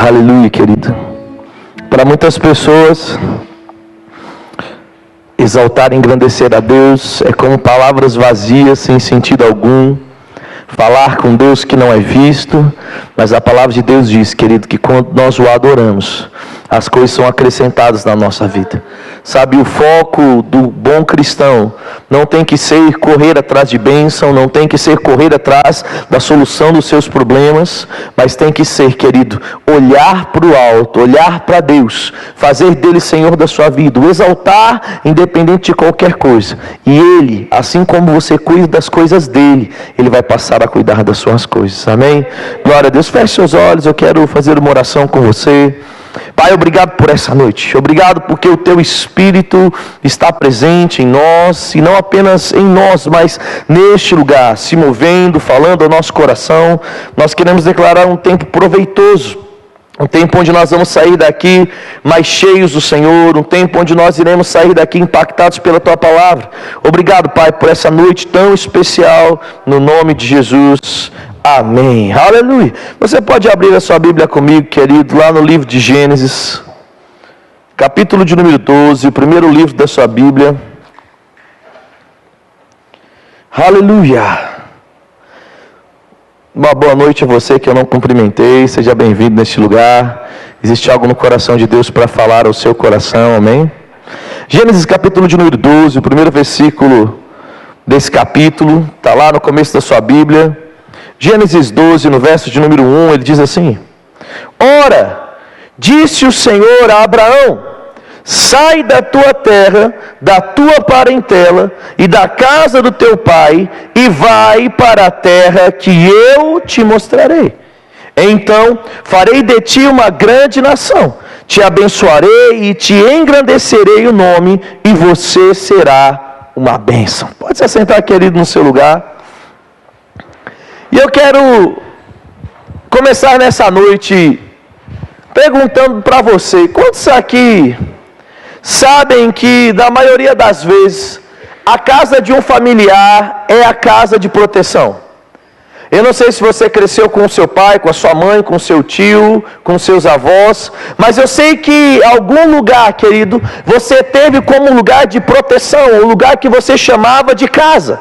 Aleluia, querido. Para muitas pessoas, exaltar e engrandecer a Deus é como palavras vazias, sem sentido algum. Falar com Deus que não é visto. Mas a palavra de Deus diz, querido, que quando nós o adoramos, as coisas são acrescentadas na nossa vida. Sabe, o foco do bom cristão não tem que ser correr atrás de bênção, não tem que ser correr atrás da solução dos seus problemas, mas tem que ser, querido, olhar para o alto, olhar para Deus, fazer dele Senhor da sua vida, o exaltar independente de qualquer coisa. E Ele, assim como você cuida das coisas dele, Ele vai passar a cuidar das suas coisas. Amém? Glória a Deus. Feche seus olhos, eu quero fazer uma oração com você. Pai, obrigado por essa noite, obrigado porque o Teu Espírito está presente em nós, e não apenas em nós, mas neste lugar, se movendo, falando ao nosso coração. Nós queremos declarar um tempo proveitoso, um tempo onde nós vamos sair daqui mais cheios do Senhor, um tempo onde nós iremos sair daqui impactados pela Tua Palavra. Obrigado, Pai, por essa noite tão especial, no nome de Jesus. Amém. Aleluia. Você pode abrir a sua Bíblia comigo, querido, lá no livro de Gênesis, capítulo de número 12, o primeiro livro da sua Bíblia. Aleluia. Uma boa noite a você que eu não cumprimentei. Seja bem-vindo neste lugar. Existe algo no coração de Deus para falar ao seu coração. Amém. Gênesis capítulo de número 12, o primeiro versículo desse capítulo, está lá no começo da sua Bíblia. Gênesis 12, no verso de número 1, ele diz assim: Ora, disse o Senhor a Abraão: sai da tua terra, da tua parentela e da casa do teu pai, e vai para a terra que eu te mostrarei. Então farei de ti uma grande nação, te abençoarei e te engrandecerei o nome, e você será uma bênção. Pode se assentar, querido, no seu lugar. E eu quero começar nessa noite perguntando para você: quantos aqui sabem que, na maioria das vezes, a casa de um familiar é a casa de proteção? Eu não sei se você cresceu com o seu pai, com a sua mãe, com o seu tio, com seus avós, mas eu sei que algum lugar, querido, você teve como lugar de proteção, um lugar que você chamava de casa.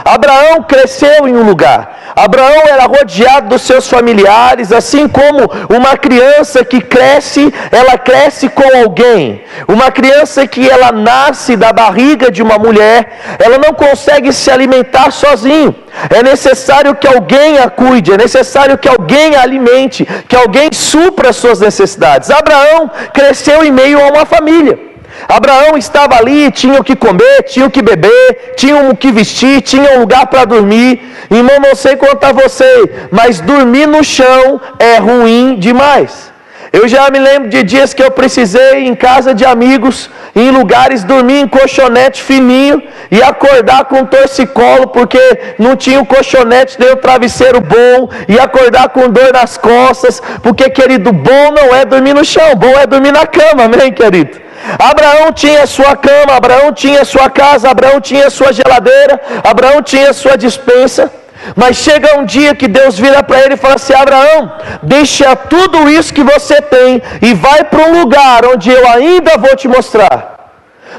Abraão cresceu em um lugar. Abraão era rodeado dos seus familiares, assim como uma criança que cresce, ela cresce com alguém. Uma criança que ela nasce da barriga de uma mulher, ela não consegue se alimentar sozinho. É necessário que alguém a cuide, é necessário que alguém a alimente, que alguém supra as suas necessidades. Abraão cresceu em meio a uma família. Abraão estava ali, tinha o que comer, tinha o que beber, tinha o que vestir, tinha um lugar para dormir. Irmão, não sei quanto a você, mas dormir no chão é ruim demais. Eu já me lembro de dias que eu precisei em casa de amigos, em lugares, dormir em colchonete fininho e acordar com torcicolo, porque não tinha o colchonete nem o travesseiro bom, e acordar com dor nas costas, porque, querido, bom não é dormir no chão, bom é dormir na cama, amém, querido? Abraão tinha sua cama, Abraão tinha sua casa, Abraão tinha sua geladeira, Abraão tinha sua despensa. Mas chega um dia que Deus vira para ele e fala assim: Abraão, deixa tudo isso que você tem e vai para um lugar onde eu ainda vou te mostrar.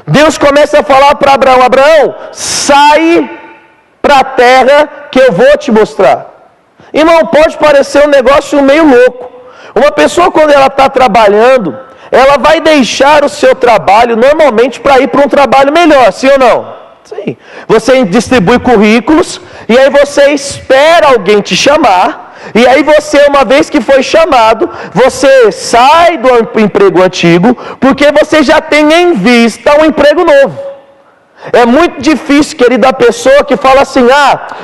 Deus começa a falar para Abraão: Abraão, sai para a terra que eu vou te mostrar. Irmão, pode parecer um negócio meio louco. Uma pessoa, quando ela está trabalhando, ela vai deixar o seu trabalho normalmente para ir para um trabalho melhor, sim ou não? Sim. Você distribui currículos, e aí você espera alguém te chamar, e aí você, uma vez que foi chamado, você sai do emprego antigo, porque você já tem em vista um emprego novo. É muito difícil, querido, a pessoa que fala assim: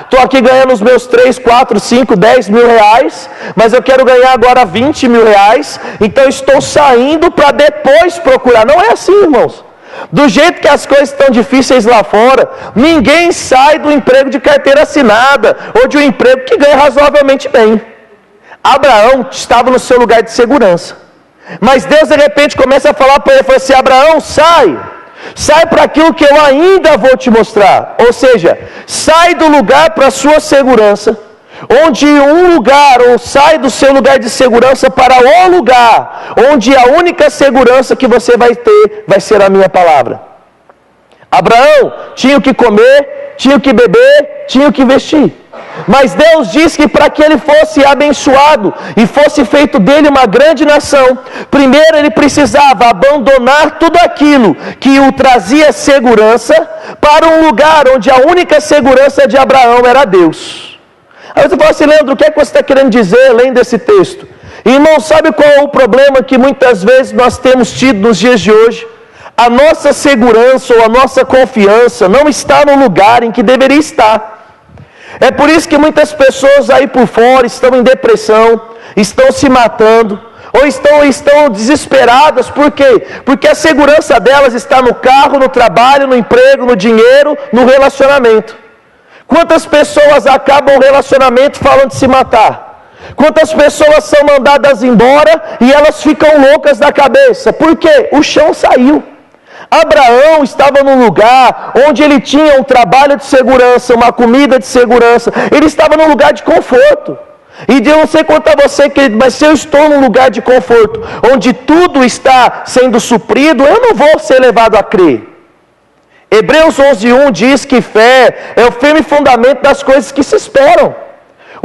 estou aqui ganhando os meus 3, 4, 5, 10 mil reais, mas eu quero ganhar agora 20 mil reais, então estou saindo para depois procurar. Não é assim, irmãos. Do jeito que as coisas estão difíceis lá fora, ninguém sai do emprego de carteira assinada, ou de um emprego que ganha razoavelmente bem. Abraão estava no seu lugar de segurança, mas Deus de repente começa a falar para ele, fala assim: Abraão, sai para aquilo que eu ainda vou te mostrar. Ou seja, sai do lugar para a sua segurança, onde um lugar, ou sai do seu lugar de segurança para o lugar, onde a única segurança que você vai ter vai ser a minha palavra. Abraão tinha o que comer, tinha o que beber, tinha o que vestir. Mas Deus disse que para que ele fosse abençoado e fosse feito dele uma grande nação, primeiro ele precisava abandonar tudo aquilo que o trazia segurança para um lugar onde a única segurança de Abraão era Deus. Aí você fala assim, Leandro, o que é que você está querendo dizer além desse texto? Irmão, sabe qual é o problema que muitas vezes nós temos tido nos dias de hoje? A nossa segurança ou a nossa confiança não está no lugar em que deveria estar. É por isso que muitas pessoas aí por fora estão em depressão, estão se matando, ou estão desesperadas. Por quê? Porque a segurança delas está no carro, no trabalho, no emprego, no dinheiro, no relacionamento. Quantas pessoas acabam o relacionamento falando de se matar? Quantas pessoas são mandadas embora e elas ficam loucas da cabeça? Por quê? O chão saiu. Abraão estava num lugar onde ele tinha um trabalho de segurança, uma comida de segurança. Ele estava num lugar de conforto. E eu não sei quanto a você, querido, mas se eu estou num lugar de conforto, onde tudo está sendo suprido, eu não vou ser levado a crer. Hebreus 11:1 diz que fé é o firme fundamento das coisas que se esperam.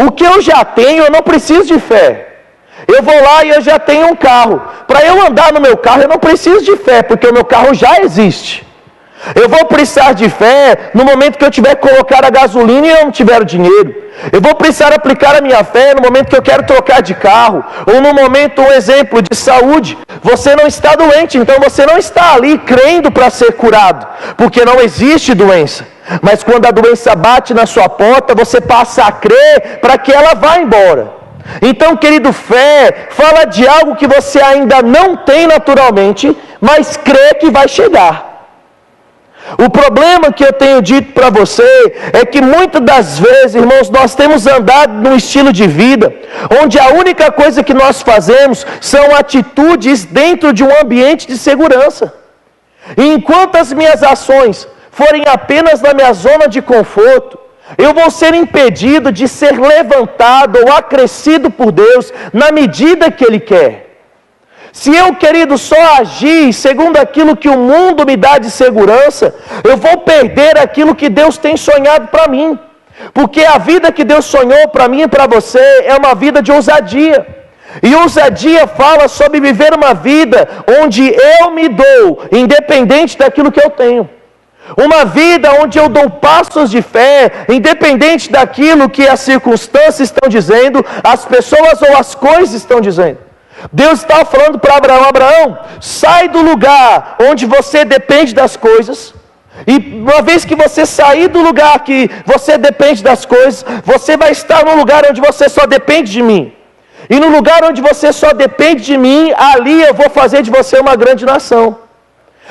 O que eu já tenho, eu não preciso de fé. Eu vou lá e eu já tenho um carro. Para eu andar no meu carro, eu não preciso de fé, porque o meu carro já existe. Eu vou precisar de fé no momento que eu tiver que colocar a gasolina e eu não tiver o dinheiro. Eu vou precisar aplicar a minha fé no momento que eu quero trocar de carro. Ou no momento, um exemplo de saúde. Você não está doente, então você não está ali crendo para ser curado. Porque não existe doença. Mas quando a doença bate na sua porta, você passa a crer para que ela vá embora. Então, querido, fé fala de algo que você ainda não tem naturalmente, mas crê que vai chegar. O problema que eu tenho dito para você é que muitas das vezes, irmãos, nós temos andado num estilo de vida onde a única coisa que nós fazemos são atitudes dentro de um ambiente de segurança. E enquanto as minhas ações forem apenas na minha zona de conforto, eu vou ser impedido de ser levantado ou acrescido por Deus na medida que Ele quer. Se eu, querido, só agir segundo aquilo que o mundo me dá de segurança, eu vou perder aquilo que Deus tem sonhado para mim. Porque a vida que Deus sonhou para mim e para você é uma vida de ousadia. E ousadia fala sobre viver uma vida onde eu me dou, independente daquilo que eu tenho. Uma vida onde eu dou passos de fé, independente daquilo que as circunstâncias estão dizendo, as pessoas ou as coisas estão dizendo. Deus estava falando para Abraão, Abraão, sai do lugar onde você depende das coisas, e uma vez que você sair do lugar que você depende das coisas, você vai estar no lugar onde você só depende de mim. E no lugar onde você só depende de mim, ali eu vou fazer de você uma grande nação.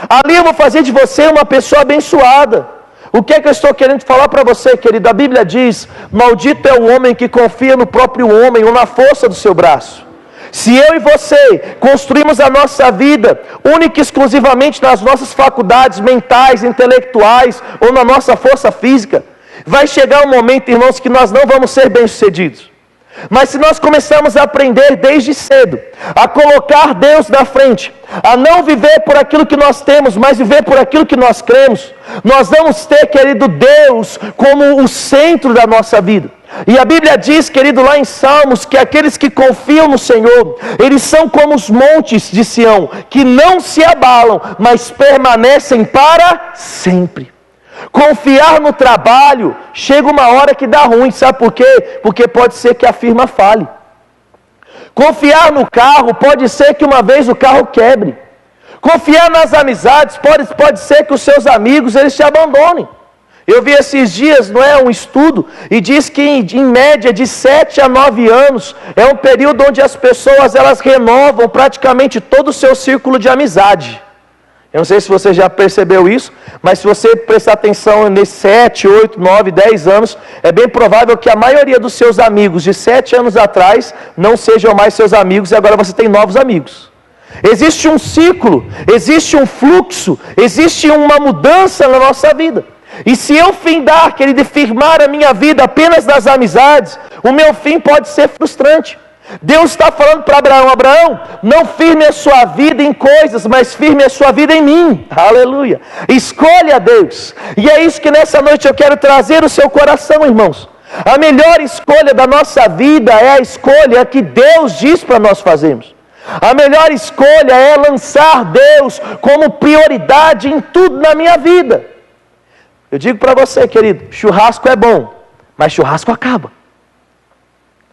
Ali eu vou fazer de você uma pessoa abençoada. O que é que eu estou querendo falar para você, querido? A Bíblia diz, maldito é o homem que confia no próprio homem ou na força do seu braço. Se eu e você construímos a nossa vida única e exclusivamente nas nossas faculdades mentais, intelectuais ou na nossa força física, vai chegar um momento, irmãos, que nós não vamos ser bem-sucedidos. Mas se nós começarmos a aprender desde cedo, a colocar Deus na frente, a não viver por aquilo que nós temos, mas viver por aquilo que nós cremos, nós vamos ter, querido, Deus como o centro da nossa vida. E a Bíblia diz, querido, lá em Salmos, que aqueles que confiam no Senhor, eles são como os montes de Sião, que não se abalam, mas permanecem para sempre. Confiar no trabalho, chega uma hora que dá ruim, sabe por quê? Porque pode ser que a firma fale. Confiar no carro, pode ser que uma vez o carro quebre. Confiar nas amizades, pode ser que os seus amigos, eles te abandonem. Eu vi esses dias, não é, um estudo, e diz que em média de 7 a 9 anos, é um período onde as pessoas, elas renovam praticamente todo o seu círculo de amizade. Eu não sei se você já percebeu isso, mas se você prestar atenção nesses 7, 8, 9, 10 anos, é bem provável que a maioria dos seus amigos de 7 anos atrás não sejam mais seus amigos e agora você tem novos amigos. Existe um ciclo, existe um fluxo, existe uma mudança na nossa vida. E se eu findar, querido, e firmar a minha vida apenas nas amizades, o meu fim pode ser frustrante. Deus está falando para Abraão: Abraão, não firme a sua vida em coisas, mas firme a sua vida em mim. Aleluia. Escolha a Deus. E é isso que nessa noite eu quero trazer ao seu coração, irmãos. A melhor escolha da nossa vida é a escolha que Deus diz para nós fazermos. A melhor escolha é lançar Deus como prioridade em tudo na minha vida. Eu digo para você, querido, churrasco é bom, mas churrasco acaba.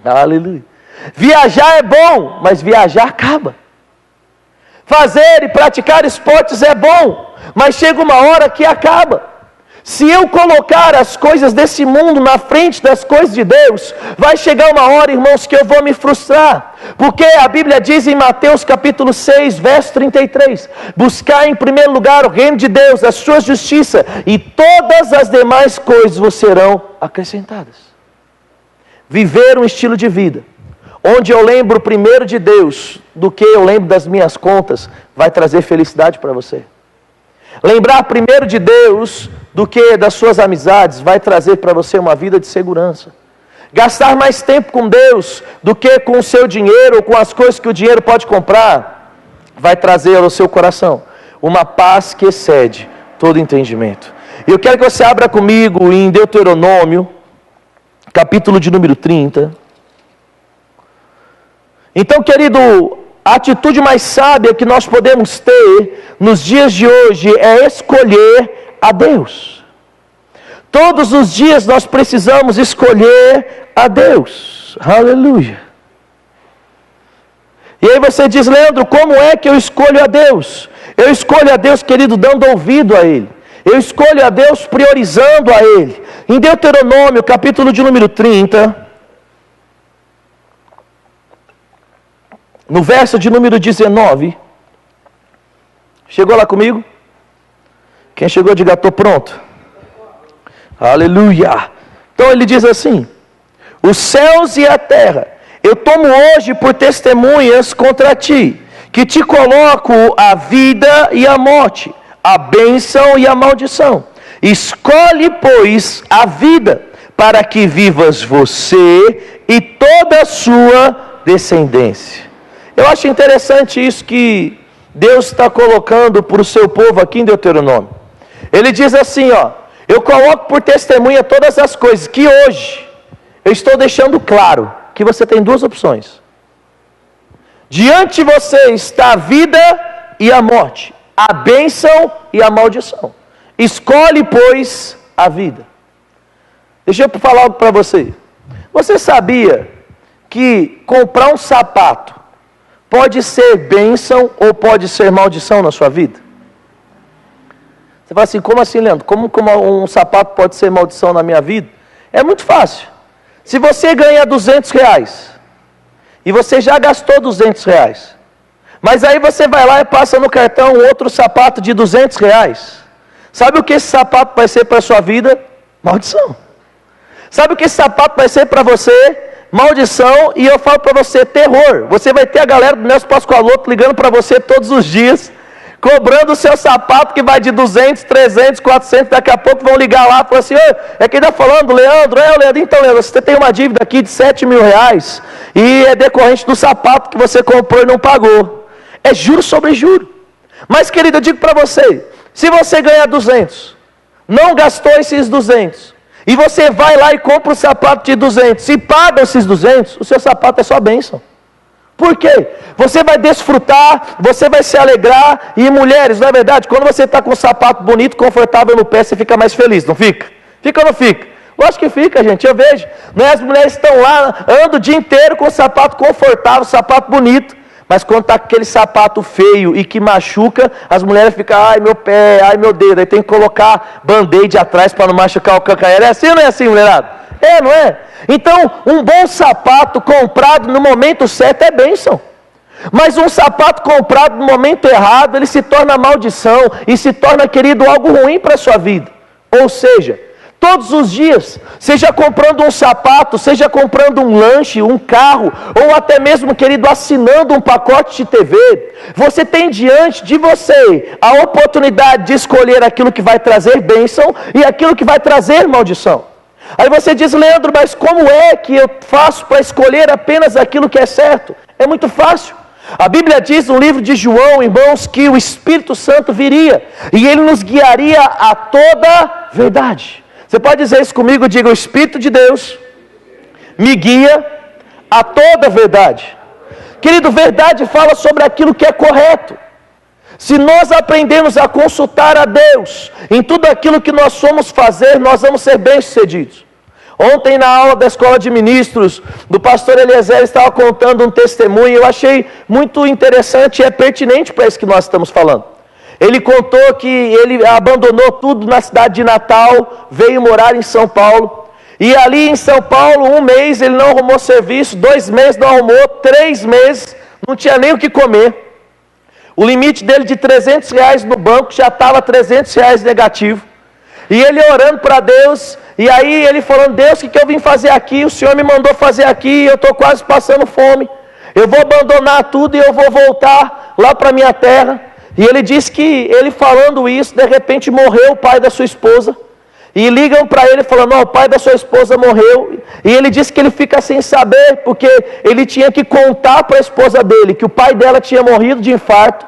Aleluia. Viajar é bom, mas viajar acaba. Fazer e praticar esportes é bom, mas chega uma hora que acaba. Se eu colocar as coisas desse mundo na frente das coisas de Deus, vai chegar uma hora, irmãos, que eu vou me frustrar. Porque a Bíblia diz em Mateus capítulo 6, verso 33, buscar em primeiro lugar o reino de Deus, a sua justiça, e todas as demais coisas vos serão acrescentadas. Viver um estilo de vida onde eu lembro primeiro de Deus do que eu lembro das minhas contas, vai trazer felicidade para você. Lembrar primeiro de Deus do que das suas amizades vai trazer para você uma vida de segurança. Gastar mais tempo com Deus do que com o seu dinheiro ou com as coisas que o dinheiro pode comprar, vai trazer ao seu coração uma paz que excede todo entendimento. E eu quero que você abra comigo em Deuteronômio, capítulo de número 30. Então, querido, a atitude mais sábia que nós podemos ter nos dias de hoje é escolher a Deus. Todos os dias nós precisamos escolher a Deus. Aleluia. E aí você diz: Leandro, como é que eu escolho a Deus? Eu escolho a Deus, querido, dando ouvido a Ele. Eu escolho a Deus priorizando a Ele. Em Deuteronômio, capítulo de número 30, no verso de número 19, chegou lá comigo? Quem chegou, diga: estou pronto. Aleluia. Então ele diz assim: os céus e a terra eu tomo hoje por testemunhas contra ti, que te coloco a vida e a morte, a bênção e a maldição. Escolhe, pois, a vida, para que vivas você e toda a sua descendência. Eu acho interessante isso que Deus está colocando para o seu povo aqui em Deuteronômio. Ele diz assim, ó: eu coloco por testemunha todas as coisas que hoje eu estou deixando claro que você tem duas opções. Diante de você está a vida e a morte, a bênção e a maldição. Escolhe, pois, a vida. Deixa eu falar algo para você. Você sabia que comprar um sapato pode ser bênção ou pode ser maldição na sua vida? Você fala assim: como assim, Leandro? Como um sapato pode ser maldição na minha vida? É muito fácil. Se você ganha R$200 e você já gastou R$200, mas aí você vai lá e passa no cartão outro sapato de R$200, sabe o que esse sapato vai ser para a sua vida? Maldição. Sabe o que esse sapato vai ser para você? Maldição. E eu falo para você, terror. Você vai ter a galera do Nelson Pascoaloto ligando para você todos os dias, cobrando o seu sapato que vai de 200, 300, 400, daqui a pouco vão ligar lá e falar assim: é quem está falando, Leandro? Leandro, então, Leandro, você tem uma dívida aqui de R$7.000 e é decorrente do sapato que você comprou e não pagou. É juro sobre juro. Mas, querido, eu digo para você, se você ganhar 200, não gastou esses 200, e você vai lá e compra um sapato de 200 e paga esses 200, o seu sapato é só bênção. Por quê? Você vai desfrutar, você vai se alegrar. E mulheres, não é verdade? Quando você está com um sapato bonito, confortável no pé, você fica mais feliz, não fica? Fica ou não fica? Lógico que fica, gente, eu vejo. Não é? As mulheres estão lá, andam o dia inteiro com um sapato confortável, sapato bonito. Mas quando está com aquele sapato feio e que machuca, as mulheres ficam: ai meu pé, ai meu dedo. Aí tem que colocar band-aid atrás para não machucar o calcanhar. É assim ou não é assim, mulherada? É, não é? Então, um bom sapato comprado no momento certo é bênção. Mas um sapato comprado no momento errado, ele se torna maldição e se torna, querido, algo ruim para a sua vida. Ou seja, Todos os dias, seja comprando um sapato, seja comprando um lanche, um carro, ou até mesmo, querido, assinando um pacote de TV, você tem diante de você a oportunidade de escolher aquilo que vai trazer bênção e aquilo que vai trazer maldição. Aí você diz, Leandro, mas como é que eu faço para escolher apenas aquilo que é certo? É muito fácil. A Bíblia diz no livro de João, irmãos, que o Espírito Santo viria e ele nos guiaria a toda verdade. Você pode dizer isso comigo? Diga, o Espírito de Deus me guia a toda verdade. Querido, verdade fala sobre aquilo que é correto. Se nós aprendemos a consultar a Deus em tudo aquilo que nós somos fazer, nós vamos ser bem-sucedidos. Ontem na aula da Escola de Ministros, do pastor Eliezer estava contando um testemunho, eu achei muito interessante e é pertinente para isso que nós estamos falando. Ele contou que ele abandonou tudo na cidade de Natal, veio morar em São Paulo. E ali em São Paulo, 1 mês ele não arrumou serviço, 2 meses não arrumou, 3 meses não tinha nem o que comer. O limite dele de R$300 no banco já estava R$300 negativo. E ele orando para Deus, e aí ele falando, Deus, o que eu vim fazer aqui? O Senhor me mandou fazer aqui, eu estou quase passando fome. Eu vou abandonar tudo e eu vou voltar lá para a minha terra. E ele disse que, ele falando isso, de repente morreu o pai da sua esposa. E ligam para ele falando, o pai da sua esposa morreu. E ele disse que ele fica sem saber, porque ele tinha que contar para a esposa dele que o pai dela tinha morrido de infarto.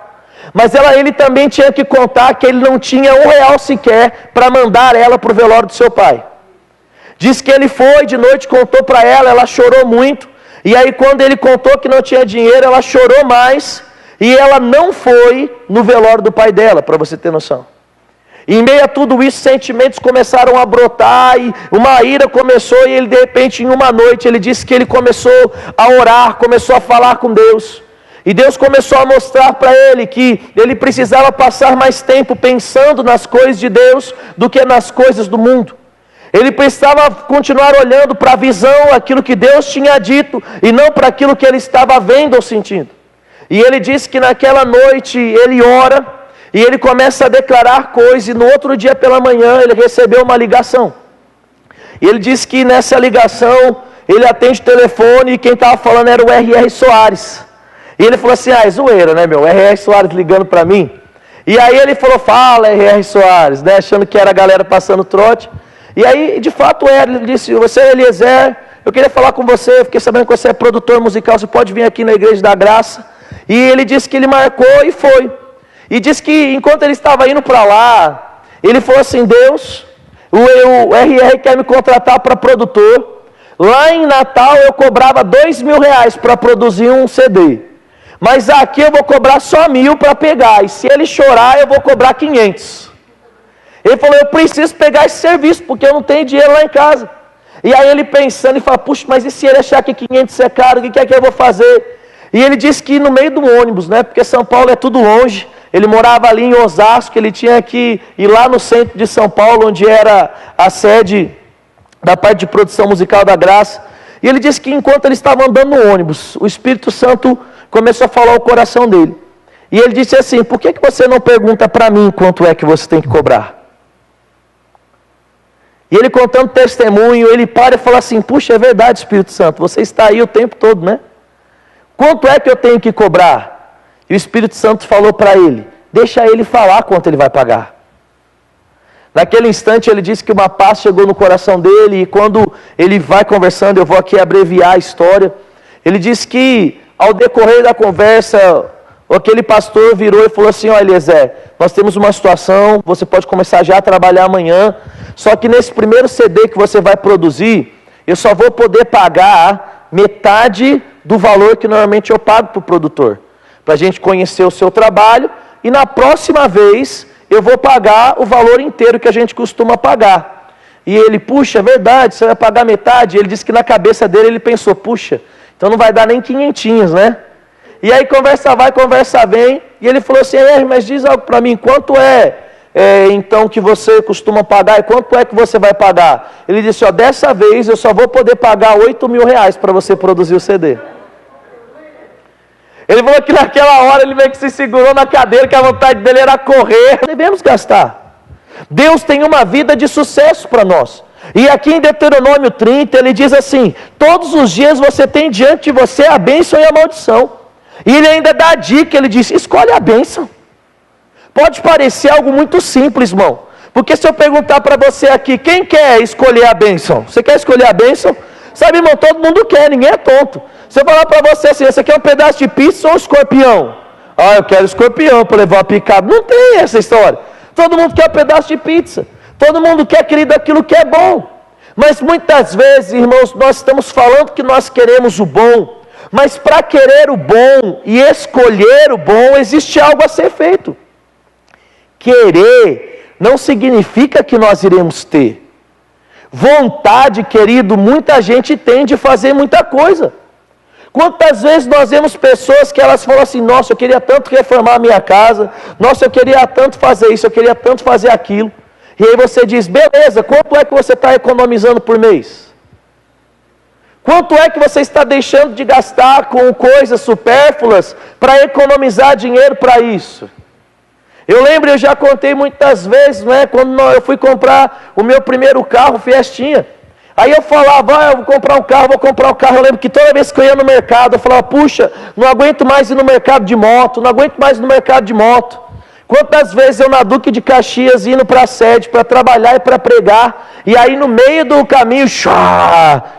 Mas ele também tinha que contar que ele não tinha R$1 sequer para mandar ela para o velório do seu pai. Diz que ele foi de noite, contou para ela chorou muito. E aí quando ele contou que não tinha dinheiro, ela chorou mais. E ela não foi no velório do pai dela, para você ter noção. E em meio a tudo isso, sentimentos começaram a brotar, e uma ira começou, e ele de repente em uma noite, ele disse que ele começou a orar, começou a falar com Deus. E Deus começou a mostrar para ele que ele precisava passar mais tempo pensando nas coisas de Deus do que nas coisas do mundo. Ele precisava continuar olhando para a visão, aquilo que Deus tinha dito, e não para aquilo que ele estava vendo ou sentindo. E ele disse que naquela noite ele ora, e ele começa a declarar coisas, e no outro dia pela manhã ele recebeu uma ligação. E ele disse que nessa ligação, ele atende o telefone, e quem estava falando era o R.R. Soares. E ele falou assim, é zoeira, né meu, R.R. Soares ligando para mim. E aí ele falou, fala R.R. Soares, né, achando que era a galera passando trote. E aí, de fato, ele disse, você é Eliezer, eu queria falar com você, eu fiquei sabendo que você é produtor musical, você pode vir aqui na Igreja da Graça. E ele disse que ele marcou e foi. E disse que enquanto ele estava indo para lá, ele falou assim, Deus, o R.R. quer me contratar para produtor. Lá em Natal eu cobrava R$2.000 para produzir um CD. Mas aqui eu vou cobrar só 1.000 para pegar. E se ele chorar, eu vou cobrar 500. Ele falou, eu preciso pegar esse serviço, porque eu não tenho dinheiro lá em casa. E aí ele pensando, e fala, puxa, mas e se ele achar que 500 é caro, o que é que eu vou fazer? E ele disse que no meio do ônibus, né? Porque São Paulo é tudo longe. Ele morava ali em Osasco, ele tinha que ir lá no centro de São Paulo, onde era a sede da parte de produção musical da Graça. E ele disse que enquanto ele estava andando no ônibus, o Espírito Santo começou a falar ao coração dele. E ele disse assim, por que você não pergunta para mim quanto é que você tem que cobrar? E ele contando testemunho, ele para e fala assim, puxa, é verdade, Espírito Santo, você está aí o tempo todo, né? Quanto é que eu tenho que cobrar? E o Espírito Santo falou para ele, deixa ele falar quanto ele vai pagar. Naquele instante ele disse que uma paz chegou no coração dele, e quando ele vai conversando, eu vou aqui abreviar a história, ele disse que ao decorrer da conversa, aquele pastor virou e falou assim, Eliezer, nós temos uma situação, você pode começar já a trabalhar amanhã, só que nesse primeiro CD que você vai produzir, eu só vou poder pagar metade do valor que normalmente eu pago para o produtor, para a gente conhecer o seu trabalho, e na próxima vez eu vou pagar o valor inteiro que a gente costuma pagar. E ele, puxa, é verdade, você vai pagar metade? Ele disse que na cabeça dele ele pensou, puxa, então não vai dar nem 500, né? E aí conversa vai, conversa vem, e ele falou assim, mas diz algo para mim, quanto então que você costuma pagar, e quanto é que você vai pagar? Ele disse, dessa vez eu só vou poder pagar R$8.000 para você produzir o CD. Ele falou que naquela hora ele meio que se segurou na cadeira, que a vontade dele era correr. Devemos gastar. Deus tem uma vida de sucesso para nós. E aqui em Deuteronômio 30, ele diz assim: todos os dias você tem diante de você a bênção e a maldição. E ele ainda dá a dica, ele diz: escolhe a bênção. Pode parecer algo muito simples, irmão. Porque se eu perguntar para você aqui, quem quer escolher a bênção? Você quer escolher a bênção? Sabe, irmão, todo mundo quer, ninguém é tonto. Se eu falar para você assim, você quer um pedaço de pizza ou um escorpião? Ah, eu quero escorpião para levar uma picada. Não tem essa história. Todo mundo quer um pedaço de pizza. Todo mundo quer, querido, aquilo que é bom. Mas muitas vezes, irmãos, nós estamos falando que nós queremos o bom. Mas para querer o bom e escolher o bom, existe algo a ser feito. Querer não significa que nós iremos ter. Vontade, querido, muita gente tem de fazer muita coisa. Quantas vezes nós vemos pessoas que elas falam assim: nossa, eu queria tanto reformar a minha casa, nossa, eu queria tanto fazer isso, eu queria tanto fazer aquilo. E aí você diz: beleza, quanto é que você está economizando por mês? Quanto é que você está deixando de gastar com coisas supérfluas para economizar dinheiro para isso? Eu lembro, eu já contei muitas vezes, né, quando eu fui comprar o meu primeiro carro, Fiestinha. Aí eu falava: eu vou comprar um carro. Eu lembro que toda vez que eu ia no mercado, eu falava: puxa, não aguento mais ir no mercado de moto, não aguento mais ir no mercado de moto. Quantas vezes eu na Duque de Caxias indo para a sede, para trabalhar e para pregar, e aí no meio do caminho,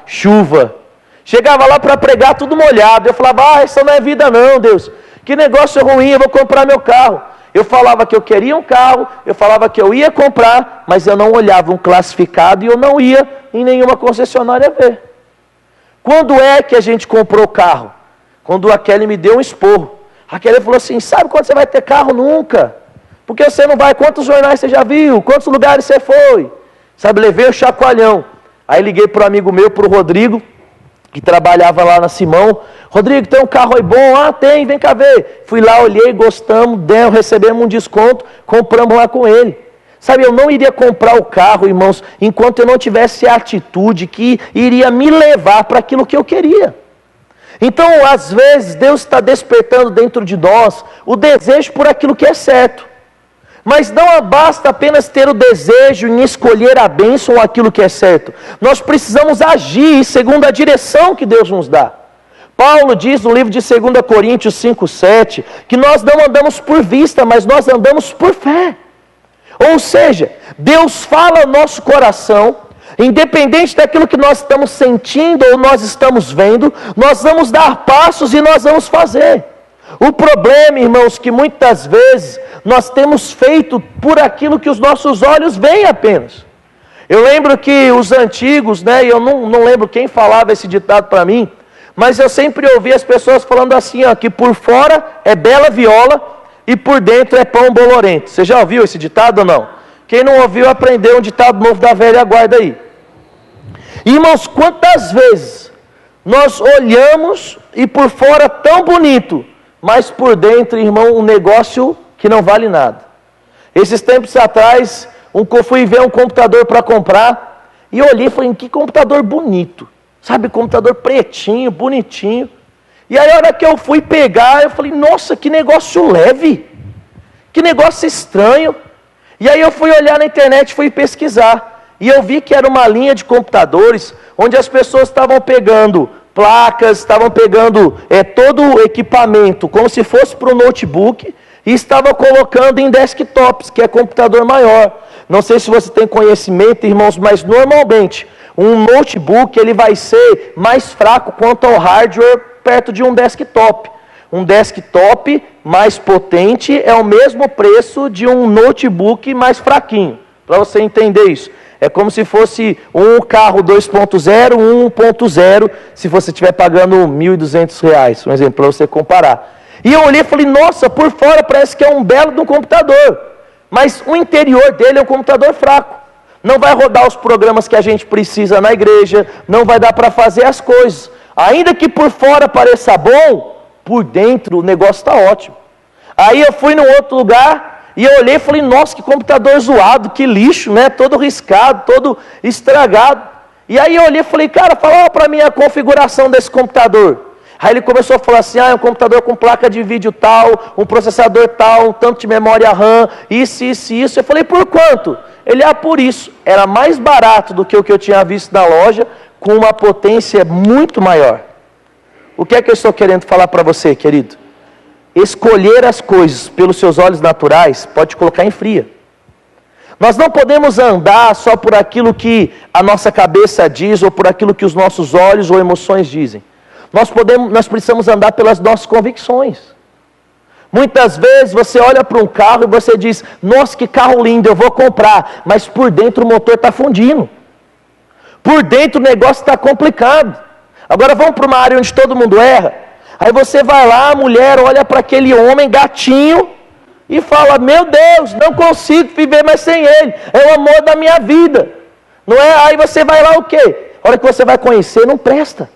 chuva. Chegava lá para pregar tudo molhado. Eu falava: isso não é vida não, Deus. Que negócio ruim, eu vou comprar meu carro. Eu falava que eu queria um carro, eu falava que eu ia comprar, mas eu não olhava um classificado e eu não ia em nenhuma concessionária ver. Quando é que a gente comprou o carro? Quando a Kelly me deu um esporro. A Kelly falou assim: sabe quando você vai ter carro? Nunca. Porque você não vai, quantos jornais você já viu? Quantos lugares você foi? Sabe, levei o chacoalhão. Aí liguei para um amigo meu, para o Rodrigo, que trabalhava lá na Simão. Rodrigo, tem um carro aí bom? Ah, tem, vem cá ver. Fui lá, olhei, gostamos, recebemos um desconto, compramos lá com ele. Sabe, eu não iria comprar o carro, irmãos, enquanto eu não tivesse a atitude que iria me levar para aquilo que eu queria. Então, às vezes, Deus está despertando dentro de nós o desejo por aquilo que é certo. Mas não basta apenas ter o desejo em escolher a bênção ou aquilo que é certo. Nós precisamos agir segundo a direção que Deus nos dá. Paulo diz no livro de 2 Coríntios 5:7, que nós não andamos por vista, mas nós andamos por fé. Ou seja, Deus fala ao nosso coração, independente daquilo que nós estamos sentindo ou nós estamos vendo, nós vamos dar passos e nós vamos fazer. O problema, irmãos, que muitas vezes nós temos feito por aquilo que os nossos olhos veem apenas. Eu lembro que os antigos, né, eu não lembro quem falava esse ditado para mim, mas eu sempre ouvi as pessoas falando assim, ó, que por fora é bela viola e por dentro é pão bolorento. Você já ouviu esse ditado ou não? Quem não ouviu, aprendeu um ditado novo da velha guarda aí. Irmãos, quantas vezes nós olhamos e por fora tão bonito, mas por dentro, irmão, um negócio que não vale nada. Esses tempos atrás, eu fui ver um computador para comprar e olhei e falei: que computador bonito. Sabe, computador pretinho, bonitinho. E aí a hora que eu fui pegar, eu falei: nossa, que negócio leve. Que negócio estranho. E aí eu fui olhar na internet, fui pesquisar. E eu vi que era uma linha de computadores onde as pessoas estavam pegando placas, estavam pegando todo o equipamento, como se fosse para o notebook, e estavam colocando em desktops, que é computador maior. Não sei se você tem conhecimento, irmãos, mas normalmente um notebook ele vai ser mais fraco quanto ao hardware perto de um desktop. Um desktop mais potente é o mesmo preço de um notebook mais fraquinho, para você entender isso. É como se fosse um carro 2.0, um 1.0, se você estiver pagando R$ 1.200, um exemplo, para você comparar. E eu olhei e falei: nossa, por fora parece que é um belo de um computador, mas o interior dele é um computador fraco. Não vai rodar os programas que a gente precisa na igreja, não vai dar para fazer as coisas. Ainda que por fora pareça bom, por dentro o negócio está ótimo. Aí eu fui num outro lugar e eu olhei e falei: nossa, que computador zoado, que lixo, né? Todo riscado, todo estragado. E aí eu olhei e falei: cara, fala para mim a configuração desse computador. Aí ele começou a falar assim: é um computador com placa de vídeo tal, um processador tal, um tanto de memória RAM, isso. Eu falei: por quanto? Ele, por isso, era mais barato do que o que eu tinha visto na loja, com uma potência muito maior. O que é que eu estou querendo falar para você, querido? Escolher as coisas pelos seus olhos naturais pode te colocar em fria. Nós não podemos andar só por aquilo que a nossa cabeça diz, ou por aquilo que os nossos olhos ou emoções dizem. Nós precisamos andar pelas nossas convicções. Muitas vezes você olha para um carro e você diz, nossa, que carro lindo, eu vou comprar. Mas por dentro o motor está fundindo. Por dentro o negócio está complicado. Agora vamos para uma área onde todo mundo erra. Aí você vai lá, a mulher olha para aquele homem gatinho e fala, meu Deus, não consigo viver mais sem ele. É o amor da minha vida. Não é? Aí você vai lá o quê? A hora que você vai conhecer, não presta.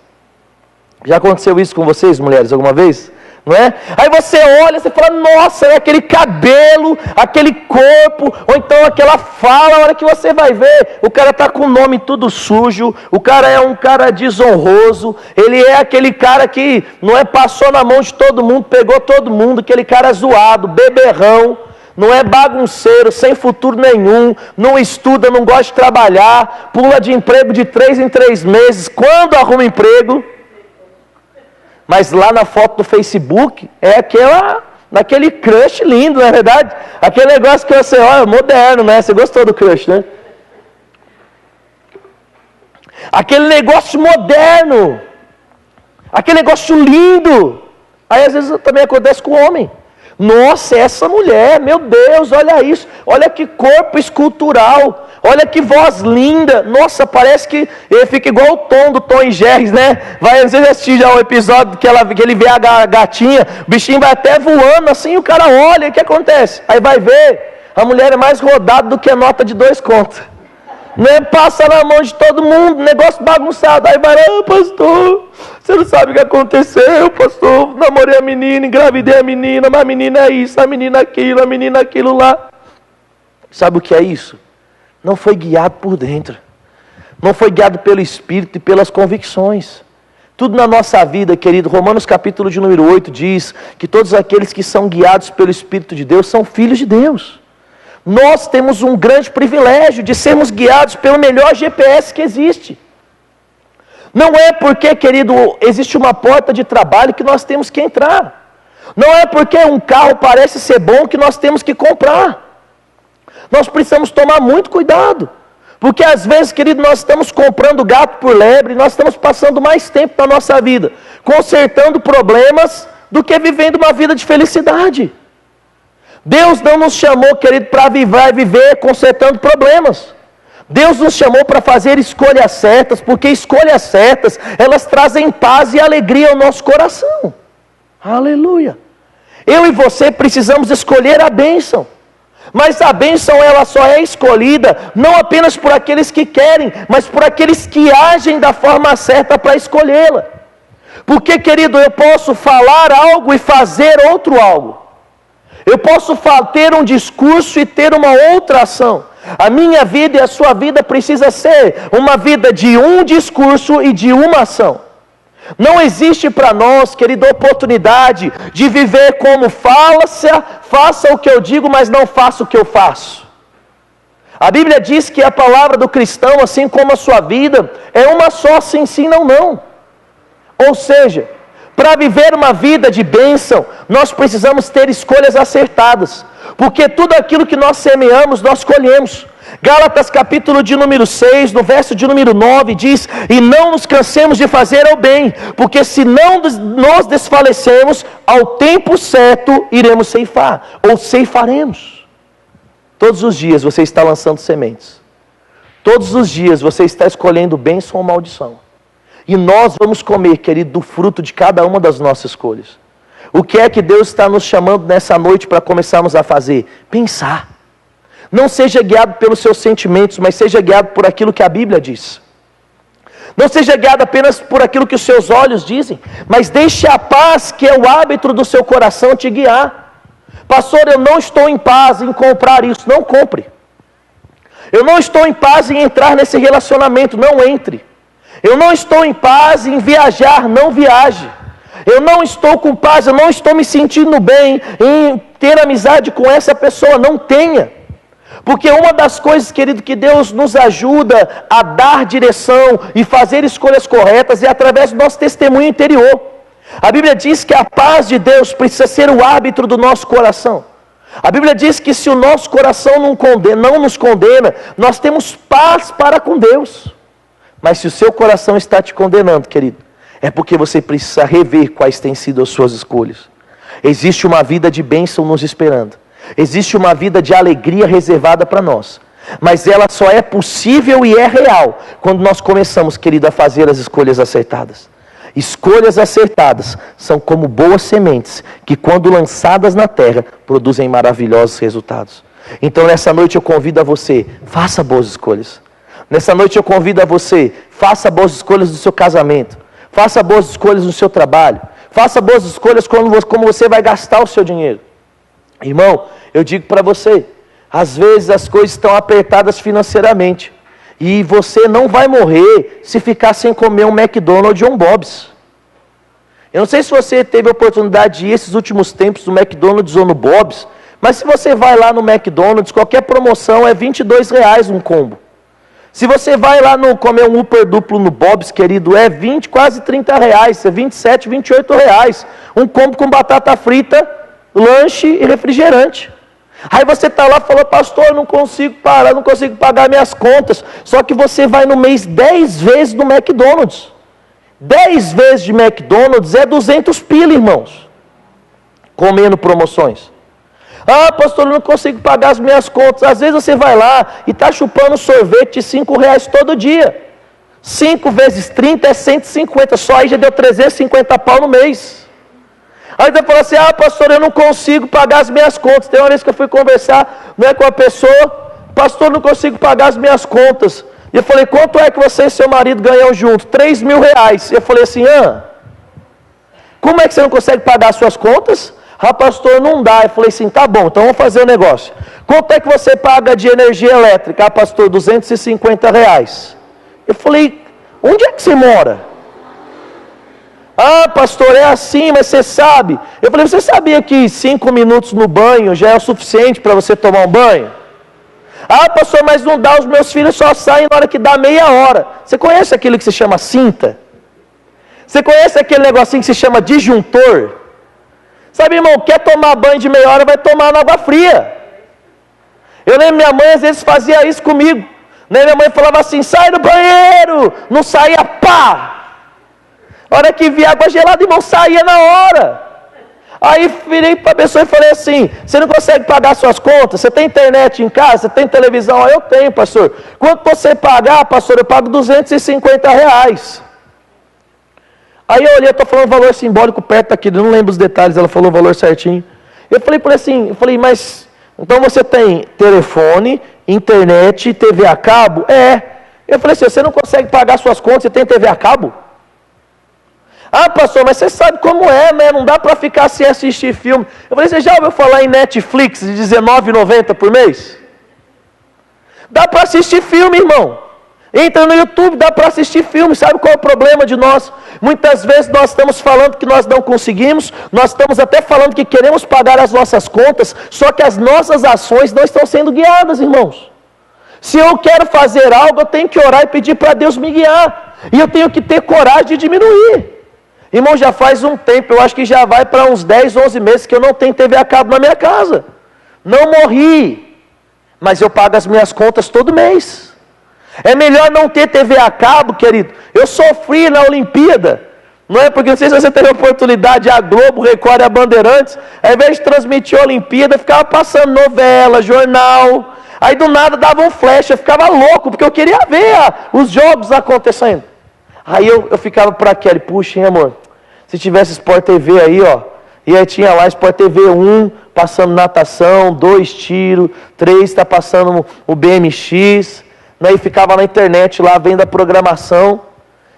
Já aconteceu isso com vocês, mulheres, alguma vez? Não é? Aí você olha, você fala, nossa, é aquele cabelo, aquele corpo, ou então aquela fala. A hora que você vai ver, o cara está com o nome tudo sujo, o cara é um cara desonroso, ele é aquele cara que não é, passou na mão de todo mundo, pegou todo mundo, aquele cara zoado, beberrão, não é, bagunceiro, sem futuro nenhum, não estuda, não gosta de trabalhar, pula de emprego de 3 em 3 meses, quando arruma emprego. Mas lá na foto do Facebook, é naquele crush lindo, não é verdade? Aquele negócio que você olha, moderno, né? Você gostou do crush, né? Aquele negócio moderno. Aquele negócio lindo. Aí às vezes também acontece com o homem. Nossa, essa mulher, meu Deus, olha isso. Olha que corpo escultural. Olha que voz linda. Nossa, parece que ele fica igual o Tom, do Tom e Jerry, né? Vai, às vezes assistir já o episódio que ele vê a gatinha, o bichinho vai até voando assim, o cara olha, e o que acontece? Aí vai ver, a mulher é mais rodada do que a nota de 2 contos. Né? Passa na mão de todo mundo, negócio bagunçado. Aí vai lá, pastor, você não sabe o que aconteceu, pastor. Namorei a menina, engravidei a menina, mas a menina é isso, a menina aquilo lá. Sabe o que é isso? Não foi guiado por dentro. Não foi guiado pelo Espírito e pelas convicções. Tudo na nossa vida, querido, Romanos capítulo de número 8 diz que todos aqueles que são guiados pelo Espírito de Deus são filhos de Deus. Nós temos um grande privilégio de sermos guiados pelo melhor GPS que existe. Não é porque, querido, existe uma porta de trabalho que nós temos que entrar. Não é porque um carro parece ser bom que nós temos que comprar. Nós precisamos tomar muito cuidado. Porque às vezes, querido, nós estamos comprando gato por lebre, nós estamos passando mais tempo na nossa vida consertando problemas do que vivendo uma vida de felicidade. Deus não nos chamou, querido, para viver consertando problemas. Deus nos chamou para fazer escolhas certas, porque escolhas certas, elas trazem paz e alegria ao nosso coração. Aleluia. Eu e você precisamos escolher a bênção. Mas a bênção ela só é escolhida não apenas por aqueles que querem, mas por aqueles que agem da forma certa para escolhê-la. Porque, querido, eu posso falar algo e fazer outro algo. Eu posso ter um discurso e ter uma outra ação. A minha vida e a sua vida precisa ser uma vida de um discurso e de uma ação. Não existe para nós, querido, oportunidade de viver como faça o que eu digo, mas não faça o que eu faço. A Bíblia diz que a palavra do cristão, assim como a sua vida, é uma só, sim, sim, não, não. Ou seja, para viver uma vida de bênção, nós precisamos ter escolhas acertadas. Porque tudo aquilo que nós semeamos, nós colhemos. Gálatas capítulo de número 6, no verso de número 9, diz: e não nos cansemos de fazer o bem, porque se não nos desfalecemos, ao tempo certo iremos ceifar, ou ceifaremos. Todos os dias você está lançando sementes. Todos os dias você está escolhendo bênção ou maldição. E nós vamos comer, querido, do fruto de cada uma das nossas escolhas. O que é que Deus está nos chamando nessa noite para começarmos a fazer? Pensar. Não seja guiado pelos seus sentimentos, mas seja guiado por aquilo que a Bíblia diz. Não seja guiado apenas por aquilo que os seus olhos dizem, mas deixe a paz, que é o árbitro do seu coração, te guiar. Pastor, eu não estou em paz em comprar isso. Não compre. Eu não estou em paz em entrar nesse relacionamento. Não entre. Eu não estou em paz em viajar. Não viaje. Eu não estou com paz, eu não estou me sentindo bem em ter amizade com essa pessoa. Não tenha. Porque uma das coisas, querido, que Deus nos ajuda a dar direção e fazer escolhas corretas é através do nosso testemunho interior. A Bíblia diz que a paz de Deus precisa ser o árbitro do nosso coração. A Bíblia diz que se o nosso coração não nos condena, nós temos paz para com Deus. Mas se o seu coração está te condenando, querido, é porque você precisa rever quais têm sido as suas escolhas. Existe uma vida de bênção nos esperando. Existe uma vida de alegria reservada para nós. Mas ela só é possível e é real quando nós começamos, querido, a fazer as escolhas acertadas. Escolhas acertadas são como boas sementes que, quando lançadas na terra, produzem maravilhosos resultados. Então nessa noite eu convido a você, faça boas escolhas. Nessa noite eu convido a você, faça boas escolhas no seu casamento. Faça boas escolhas no seu trabalho. Faça boas escolhas como você vai gastar o seu dinheiro. Irmão, eu digo para você, às vezes as coisas estão apertadas financeiramente. E você não vai morrer se ficar sem comer um McDonald's ou um Bob's. Eu não sei se você teve a oportunidade de ir esses últimos tempos no McDonald's ou no Bob's, mas se você vai lá no McDonald's, qualquer promoção é R$22 um combo. Se você vai lá comer um Upper Duplo no Bob's, querido, é 20, quase R$30, é 27, R$28. Um combo com batata frita, lanche e refrigerante. Aí você está lá e fala, pastor, eu não consigo parar, não consigo pagar minhas contas. Só que você vai no mês 10 vezes no McDonald's. 10 vezes de McDonald's é 200 pila, irmãos. Comendo promoções. Ah, pastor, eu não consigo pagar as minhas contas. Às vezes você vai lá e está chupando sorvete de R$5 todo dia. 5 vezes 30 é 150. Só aí já deu 350 pau no mês. Aí você fala assim, ah, pastor, eu não consigo pagar as minhas contas. Tem uma vez que eu fui conversar com a pessoa, pastor, eu não consigo pagar as minhas contas. E eu falei, quanto é que você e seu marido ganham junto? R$3.000. Eu falei assim, como é que você não consegue pagar as suas contas? Ah, pastor, não dá. Eu falei assim, tá bom, então vamos fazer um negócio. Quanto é que você paga de energia elétrica? Ah, pastor, R$250. Eu falei, onde é que você mora? Ah, pastor, é assim, mas você sabe. Eu falei, você sabia que 5 minutos no banho já é o suficiente para você tomar um banho? Ah, pastor, mas não dá, os meus filhos só saem na hora que dá meia hora. Você conhece aquilo que se chama cinta? Você conhece aquele negocinho que se chama disjuntor? Sabe, irmão, quer tomar banho de meia hora, vai tomar na água fria. Eu lembro, minha mãe às vezes fazia isso comigo. Minha mãe falava assim, sai do banheiro. Não saía, pá! A hora que via água gelada, irmão, saía na hora. Aí virei para a pessoa e falei assim, você não consegue pagar suas contas? Você tem internet em casa? Você tem televisão? Eu tenho, pastor. Quanto você pagar, pastor? Eu pago R$250. Aí eu olhei, estou falando valor simbólico perto aqui, não lembro os detalhes, ela falou o valor certinho. Eu falei para assim, mas então você tem telefone, internet, TV a cabo? É. Eu falei assim, você não consegue pagar suas contas, você tem TV a cabo? Ah, pastor, mas você sabe como é, né? Não dá para ficar sem assistir filme. Eu falei, você já ouviu falar em Netflix de R$19,90 por mês? Dá para assistir filme, irmão. Entra no YouTube, dá para assistir filme. Sabe qual é o problema de nós? Muitas vezes nós estamos falando que nós não conseguimos, nós estamos até falando que queremos pagar as nossas contas, só que as nossas ações não estão sendo guiadas, irmãos. Se eu quero fazer algo, eu tenho que orar e pedir para Deus me guiar. E eu tenho que ter coragem de diminuir. Irmão, já faz um tempo, eu acho que já vai para uns 10, 11 meses que eu não tenho TV a cabo na minha casa. Não morri, mas eu pago as minhas contas todo mês. É melhor não ter TV a cabo, querido. Eu sofri na Olimpíada, não é? Porque não sei se você teve a oportunidade, a Globo, Record e a Bandeirantes, ao invés de transmitir a Olimpíada, ficava passando novela, jornal. Aí do nada dava um flash, eu ficava louco, porque eu queria ver os jogos acontecendo. Aí eu ficava para aquele, puxa, hein, amor, se tivesse Sport TV aí, e aí tinha lá Sport TV 1, passando natação, 2 tiros, 3 está passando o BMX, né, e ficava na internet lá, vendo a programação,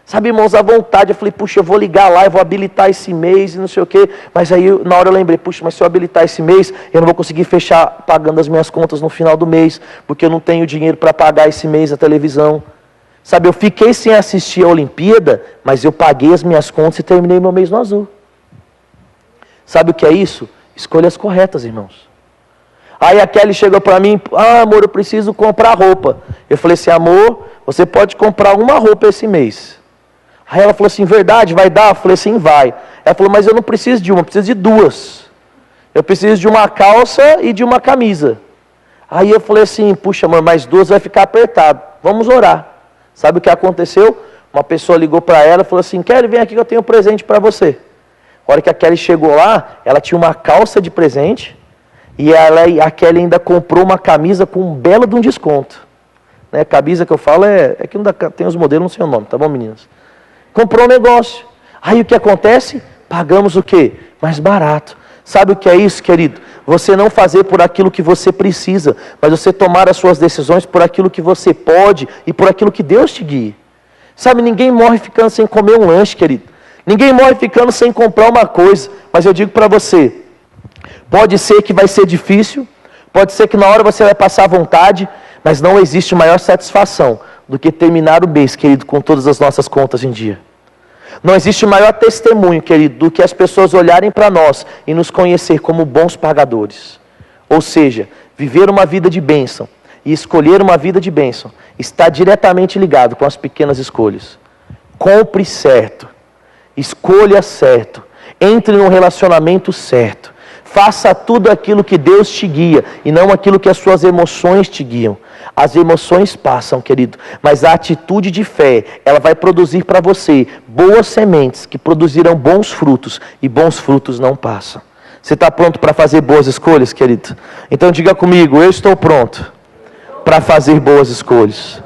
sabe, irmãos, à vontade, eu falei, puxa, eu vou ligar lá, eu vou habilitar esse mês, e não sei o quê, mas aí na hora eu lembrei, puxa, mas se eu habilitar esse mês, eu não vou conseguir fechar pagando as minhas contas no final do mês, porque eu não tenho dinheiro para pagar esse mês a televisão. Sabe, eu fiquei sem assistir a Olimpíada, mas eu paguei as minhas contas e terminei meu mês no azul. Sabe o que é isso? Escolhas corretas, irmãos. Aí a Kelly chegou para mim, amor, eu preciso comprar roupa. Eu falei assim, amor, você pode comprar uma roupa esse mês. Aí ela falou assim, verdade, vai dar? Eu falei assim, vai. Ela falou, mas eu não preciso de uma, eu preciso de duas. Eu preciso de uma calça e de uma camisa. Aí eu falei assim, puxa amor, mais duas vai ficar apertado. Vamos orar. Sabe o que aconteceu? Uma pessoa ligou para ela e falou assim, Kelly, vem aqui que eu tenho um presente para você. A hora que a Kelly chegou lá, ela tinha uma calça de presente e a Kelly ainda comprou uma camisa com um belo de um desconto. Né? Camisa que eu falo é que não dá, tem os modelos, não sei o nome, tá bom, meninas? Comprou um negócio. Aí o que acontece? Pagamos o quê? Mais barato. Sabe o que é isso, querido? Você não fazer por aquilo que você precisa, mas você tomar as suas decisões por aquilo que você pode e por aquilo que Deus te guia. Sabe, ninguém morre ficando sem comer um lanche, querido. Ninguém morre ficando sem comprar uma coisa. Mas eu digo para você, pode ser que vai ser difícil, pode ser que na hora você vai passar vontade, mas não existe maior satisfação do que terminar o mês, querido, com todas as nossas contas em dia. Não existe maior testemunho, querido, do que as pessoas olharem para nós e nos conhecer como bons pagadores. Ou seja, viver uma vida de bênção e escolher uma vida de bênção está diretamente ligado com as pequenas escolhas. Compre certo, escolha certo, entre num relacionamento certo. Faça tudo aquilo que Deus te guia e não aquilo que as suas emoções te guiam. As emoções passam, querido, mas a atitude de fé, ela vai produzir para você boas sementes que produzirão bons frutos e bons frutos não passam. Você está pronto para fazer boas escolhas, querido? Então diga comigo, eu estou pronto para fazer boas escolhas.